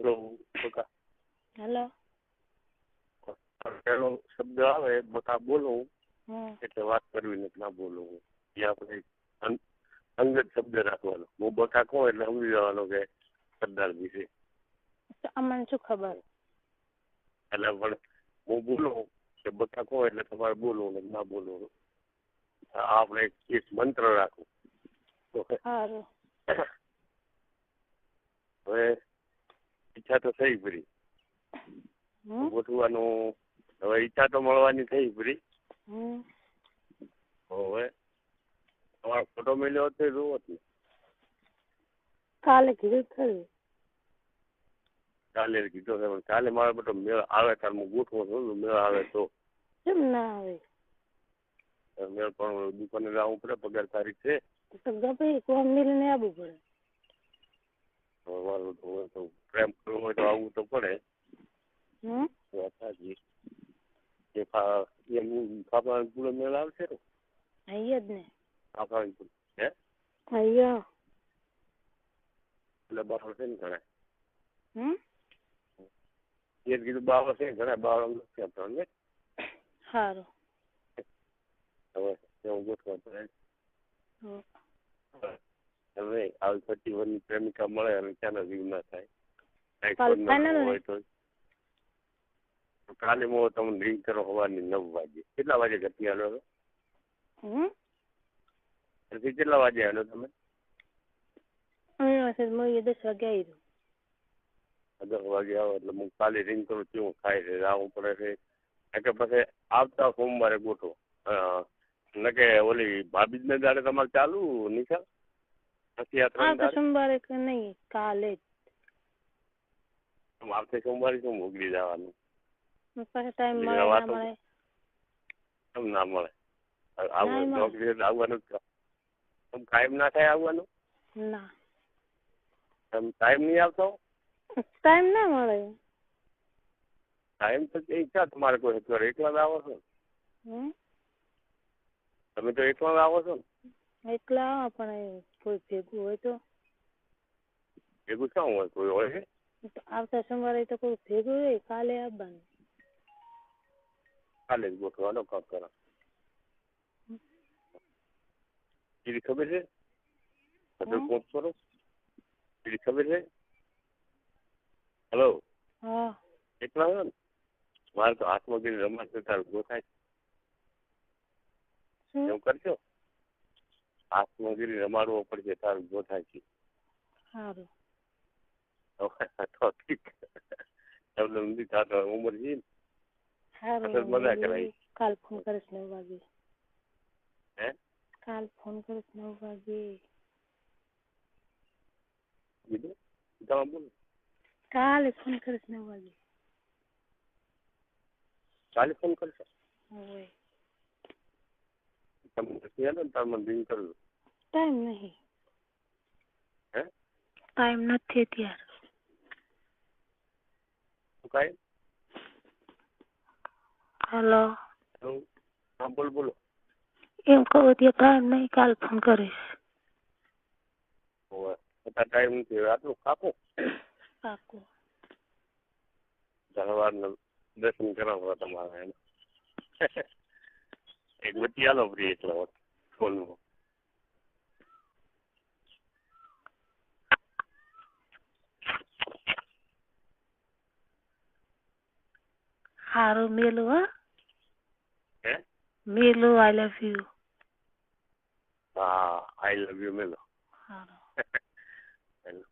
Hello બકા. Hello. પહેલો શબ્દ આવે બકા બોલું હમ. એટલે વાત કરવી નથી, ના બોલું હું. એ આપણે અંગત શબ્દ રાખવાનો. હું બકા કહું એટલે સમજી જવાનો કે સરદાર વિશે. તો અમને શું ખબર? એટલે પણ હું બોલું કે બકા કહું એટલે તમારે બોલવું ને ના બોલવું. આપણે એક મંત્ર રાખવું. સારું. હવે ઈચ્છા તો થઈ ફરી ગોઠવાનું. હવે ઈચ્છા તો મળવાની થઈ ફરી. હવે તમારો ફોટો મળ્યો હતો જોવો જ ને. કાલે કીધું ખરું. કાલે કીધો છે પણ કાલે મારો બધો મેળ આવે ત્યારે હું ગોઠવો છું. મેળ આવે તો કેમ ના આવે? મેળ પણ દુકાને લાવવું પડે, પગાર તારીખ છે. તો ગપી કોમ મિલને આવવું પડે. મારું તો પ્રેમ કરવો હોય તો આવવું તો પડે. ફાફા પૂરો મેળ આવશે ને? અહીંયા જ ને. ફાફા હે અહીંયા એટલે બાર છે ને ઘણા. એ કીધું બાવા છે ઘણા બાવા નથી આપતા ને. સારું. હવે હું ગોઠવા પડે. હવે આવી 30 વર્ષની પ્રેમિકા મળે અને ત્યાંના જીવ ના થાય. હોય તો કાલે હું તમને ડ્રિંક કરો સવારની 9 વાગે. કેટલા વાગે ઘરથી આવ્યો હતો? કેટલા વાગે આવ્યો તમે? 10 વાગે આવ્યો. 10 વાગે આવો એટલે હું કાલે ડ્રિંક કરું કેવું ખાઈ છે આવવું પડે છે. એટલે પછી આવતા સોમવારે ગોઠવો. ન કે ઓલી ભાભી ને દાડે તમારે ચાલુ નિશા? સોમવારે નહીં, કાલે જ. આવતે સોમવારે શું મોકલી જવાનું? ટાઈમ મળે ના મળે? કેમ ના મળે? આવવાનું કાયમ ના થાય આવવાનું? ના. ટાઈમ નહીં આવતો? ટાઈમ ના મળે. ટાઈમ તો ઈચ્છા તમારે કોઈ અત્યારે એકલા આવો છો? તમે તો એકલા આવો છો ને? એકલા આવો પણ કોઈ ભેગું હોય તો? ભેગું શું હોય? કોઈ હોય છે? આવતા સોમવારે તો કોઈ ભેગું હોય. કાલે આવવાનું. કાલે જ ગોઠવાનો કામ કરો. એની ખબર છે? તમે પહોંચશો ને? એની ખબર છે? હેલો. હા. એકલા હોય ને મારે તો હાથમાં ગઈ રમત તારું ગોઠાય. એવું કરશો? હાથમાં ગીરી રમાડવો પડશે તારું ગોઠાય છે. સારું. તો ઠીક. તમને નથી થતો ઉંમર છે ને. સારું. મજા કરાવી. કાલ ફોન કરીશ 9 વાગે. હે? કાલ ફોન કરીશ 9 વાગે. બીજું તમે બોલો. કાલે ફોન કરીશ 9 વાગે. કાલે ફોન કરશો? હવે તમે નથી ને તાર મને રિંગ કરજો. ટાઈમ નહીં. હે? ટાઈમ નથી અત્યારે. શું કાંઈ? હેલો. હા બોલો બોલો. એમ કહું ત્યાં ટાઈમ નહીં, કાલ ફોન કરીશ. અત્યારે ટાઈમ નથી. આટલું કાપો. પાકું. સવારના દર્શન કરાવવા તમારે એને. એક બચી આલો ફ્રી એટલા ફોનમાં. સારું મેલું. હા. હે? મેલું. આઈ લવ યુ. હા આઈ લવ યુ મેલો. સારું. હેલો.